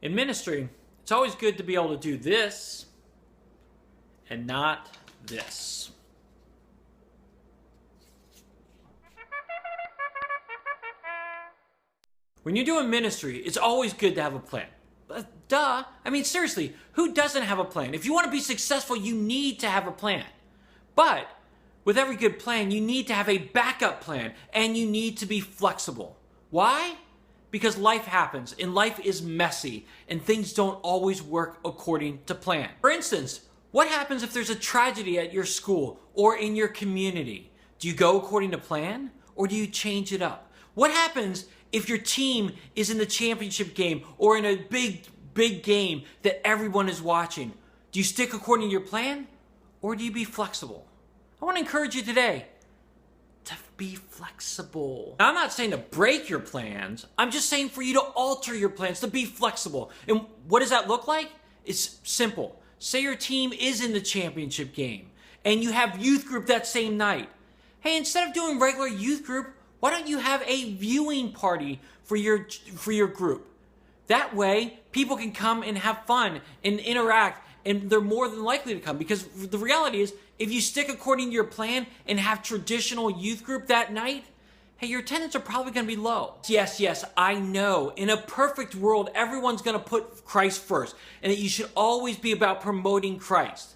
In ministry, it's always good to be able to do this and not this. When you're doing ministry, it's always good to have a plan. Duh. I mean, seriously, who doesn't have a plan? If you want to be successful, you need to have a plan. But with every good plan, you need to have a backup plan, and you need to be flexible. Why? Because life happens, and life is messy, and things don't always work according to plan. For instance, what happens if there's a tragedy at your school or in your community? Do you go according to plan, or do you change it up? What happens if your team is in the championship game or in a big game that everyone is watching? Do you stick according to your plan, or do you be flexible? I want to encourage you today to be flexible. Now, I'm not saying to break your plans. I'm just saying for you to alter your plans, to be flexible. And what does that look like? It's simple. Say your team is in the championship game and you have youth group that same night. Hey, instead of doing regular youth group, why don't you have a viewing party for your group? That way, people can come and have fun and interact, and they're more than likely to come. Because the reality is, if you stick according to your plan and have traditional youth group that night, hey, your attendance are probably going to be low. Yes, I know. In a perfect world, everyone's going to put Christ first, and that you should always be about promoting Christ.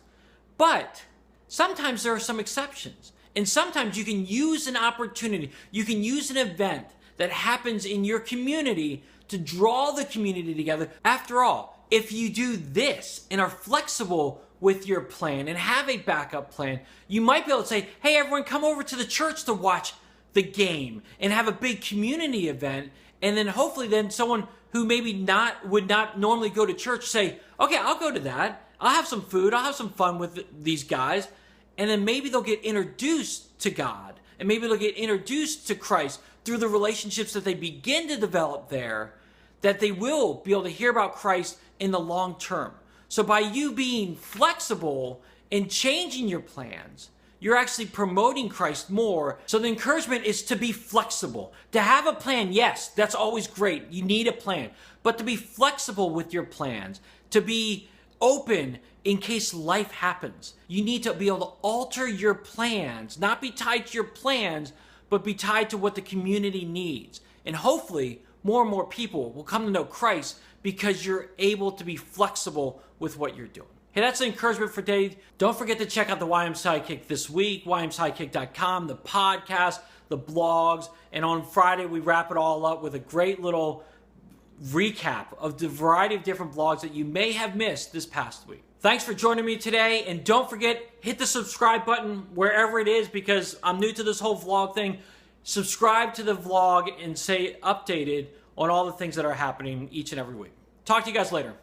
But sometimes there are some exceptions. And sometimes you can use an opportunity, you can use an event that happens in your community to draw the community together. After all, if you do this and are flexible with your plan and have a backup plan, you might be able to say, hey, everyone, come over to the church to watch the game and have a big community event. And then hopefully then someone who maybe would not normally go to church say, okay, I'll go to that. I'll have some food. I'll have some fun with these guys. And then maybe they'll get introduced to God, and maybe they'll get introduced to Christ through the relationships that they begin to develop there, that they will be able to hear about Christ in the long term. So by you being flexible and changing your plans, you're actually promoting Christ more. So the encouragement is to be flexible. To have a plan, yes, that's always great. You need a plan. But to be flexible with your plans, to be open in case life happens. You need to be able to alter your plans, not be tied to your plans, but be tied to what the community needs. And hopefully, more and more people will come to know Christ because you're able to be flexible with what you're doing. Hey, that's the encouragement for today. Don't forget to check out the YM Sidekick this week, ymsidekick.com, the podcast, the blogs, and on Friday we wrap it all up with a great little recap of the variety of different vlogs that you may have missed this past week. Thanks for joining me today, and don't forget, hit the subscribe button wherever it is, because I'm new to this whole vlog thing. Subscribe to the vlog and stay updated on all the things that are happening each and every week. Talk to you guys later.